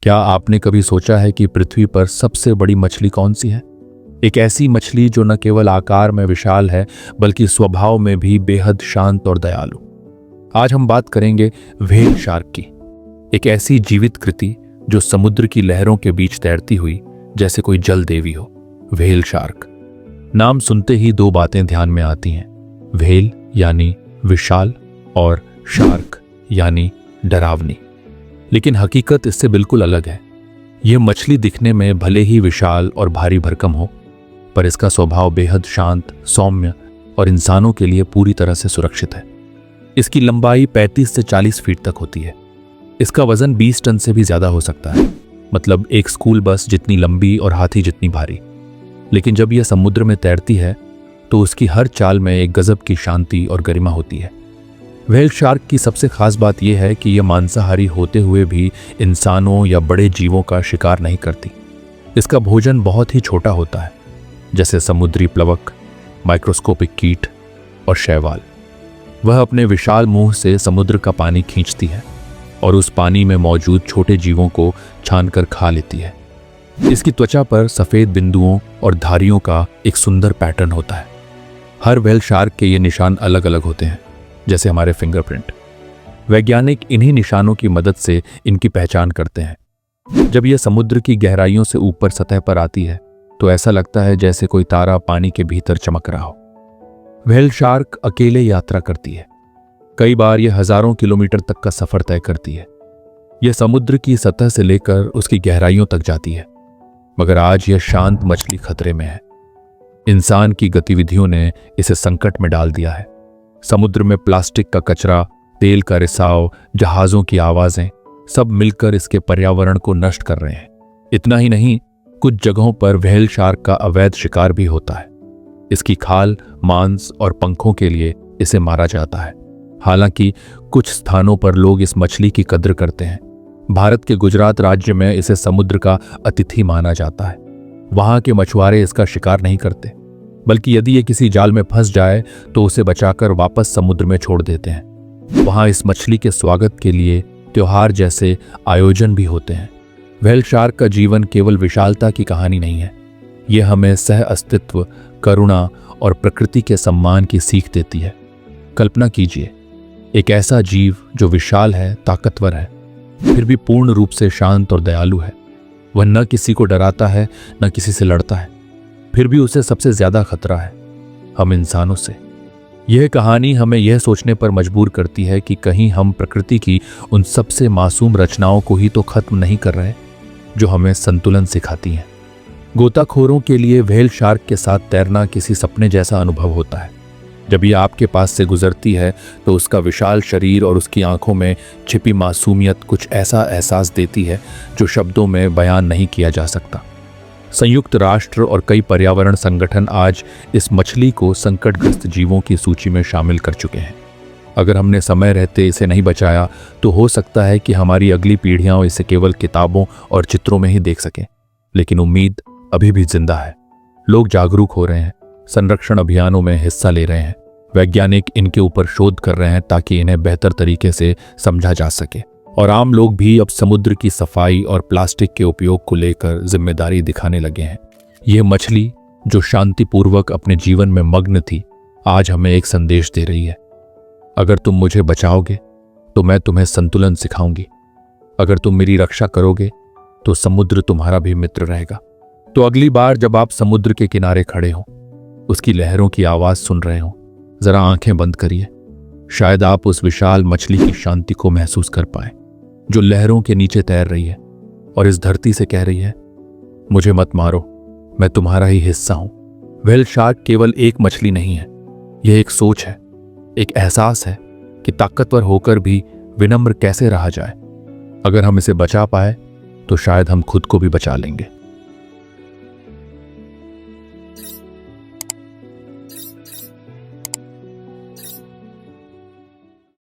क्या आपने कभी सोचा है कि पृथ्वी पर सबसे बड़ी मछली कौन सी है? एक ऐसी मछली जो न केवल आकार में विशाल है बल्कि स्वभाव में भी बेहद शांत और दयालु। आज हम बात करेंगे व्हेल शार्क की, एक ऐसी जीवित कृति जो समुद्र की लहरों के बीच तैरती हुई जैसे कोई जल देवी हो। व्हेल शार्क नाम सुनते ही दो बातें ध्यान में आती हैं, व्हेल यानी विशाल और शार्क यानी डरावनी। लेकिन हकीकत इससे बिल्कुल अलग है। यह मछली दिखने में भले ही विशाल और भारी भरकम हो, पर इसका स्वभाव बेहद शांत, सौम्य और इंसानों के लिए पूरी तरह से सुरक्षित है। इसकी लंबाई 35 से 40 फीट तक होती है। इसका वजन 20 टन से भी ज्यादा हो सकता है, मतलब एक स्कूल बस जितनी लंबी और हाथी जितनी भारी। लेकिन जब यह समुद्र में तैरती है तो उसकी हर चाल में एक गजब की शांति और गरिमा होती है। व्हेल शार्क की सबसे खास बात यह है कि यह मांसाहारी होते हुए भी इंसानों या बड़े जीवों का शिकार नहीं करती। इसका भोजन बहुत ही छोटा होता है, जैसे समुद्री प्लवक, माइक्रोस्कोपिक कीट और शैवाल। वह अपने विशाल मुंह से समुद्र का पानी खींचती है और उस पानी में मौजूद छोटे जीवों को छानकर खा लेती है। इसकी त्वचा पर सफेद बिंदुओं और धारियों का एक सुंदर पैटर्न होता है। हर व्हेल शार्क के ये निशान अलग अलग होते हैं, जैसे हमारे फिंगरप्रिंट। वैज्ञानिक इन्हीं निशानों की मदद से इनकी पहचान करते हैं। जब यह समुद्र की गहराइयों से ऊपर सतह पर आती है तो ऐसा लगता है जैसे कोई तारा पानी के भीतर चमक रहा हो। व्हेल शार्क अकेले यात्रा करती है। कई बार यह हजारों किलोमीटर तक का सफर तय करती है। यह समुद्र की सतह से लेकर उसकी गहराइयों तक जाती है। मगर आज यह शांत मछली खतरे में है। इंसान की गतिविधियों ने इसे संकट में डाल दिया है। समुद्र में प्लास्टिक का कचरा, तेल का रिसाव, जहाजों की आवाजें सब मिलकर इसके पर्यावरण को नष्ट कर रहे हैं। इतना ही नहीं, कुछ जगहों पर व्हेल शार्क का अवैध शिकार भी होता है। इसकी खाल, मांस और पंखों के लिए इसे मारा जाता है। हालांकि कुछ स्थानों पर लोग इस मछली की कद्र करते हैं। भारत के गुजरात राज्य में इसे समुद्र का अतिथि माना जाता है। वहां के मछुआरे इसका शिकार नहीं करते, बल्कि यदि ये किसी जाल में फंस जाए तो उसे बचाकर वापस समुद्र में छोड़ देते हैं। वहां इस मछली के स्वागत के लिए त्योहार जैसे आयोजन भी होते हैं। व्हेल शार्क का जीवन केवल विशालता की कहानी नहीं है। यह हमें सह अस्तित्व, करुणा और प्रकृति के सम्मान की सीख देती है। कल्पना कीजिए, एक ऐसा जीव जो विशाल है, ताकतवर है, फिर भी पूर्ण रूप से शांत और दयालु है। वह न किसी को डराता है, न किसी से लड़ता है, फिर भी उसे सबसे ज्यादा खतरा है हम इंसानों से। यह कहानी हमें यह सोचने पर मजबूर करती है कि कहीं हम प्रकृति की उन सबसे मासूम रचनाओं को ही तो खत्म नहीं कर रहे जो हमें संतुलन सिखाती हैं। गोताखोरों के लिए व्हेल शार्क के साथ तैरना किसी सपने जैसा अनुभव होता है। जब यह आपके पास से गुजरती है तो उसका विशाल शरीर और उसकी आंखों में छिपी मासूमियत कुछ ऐसा एहसास देती है जो शब्दों में बयान नहीं किया जा सकता। संयुक्त राष्ट्र और कई पर्यावरण संगठन आज इस मछली को संकटग्रस्त जीवों की सूची में शामिल कर चुके हैं। अगर हमने समय रहते इसे नहीं बचाया तो हो सकता है कि हमारी अगली पीढ़ियां इसे केवल किताबों और चित्रों में ही देख सकें। लेकिन उम्मीद अभी भी जिंदा है। लोग जागरूक हो रहे हैं, संरक्षण अभियानों में हिस्सा ले रहे हैं, वैज्ञानिक इनके ऊपर शोध कर रहे हैं ताकि इन्हें बेहतर तरीके से समझा जा सके। और आम लोग भी अब समुद्र की सफाई और प्लास्टिक के उपयोग को लेकर जिम्मेदारी दिखाने लगे हैं। यह मछली जो शांतिपूर्वक अपने जीवन में मग्न थी, आज हमें एक संदेश दे रही है। अगर तुम मुझे बचाओगे तो मैं तुम्हें संतुलन सिखाऊंगी। अगर तुम मेरी रक्षा करोगे तो समुद्र तुम्हारा भी मित्र रहेगा। तो अगली बार जब आप समुद्र के किनारे खड़े हो, उसकी लहरों की आवाज सुन रहे हो, जरा आंखें बंद करिए। शायद आप उस विशाल मछली की शांति को महसूस कर पाए जो लहरों के नीचे तैर रही है और इस धरती से कह रही है, मुझे मत मारो, मैं तुम्हारा ही हिस्सा हूं। व्हेल शार्क केवल एक मछली नहीं है, यह एक सोच है, एक एहसास है कि ताकतवर होकर भी विनम्र कैसे रहा जाए। अगर हम इसे बचा पाए तो शायद हम खुद को भी बचा लेंगे।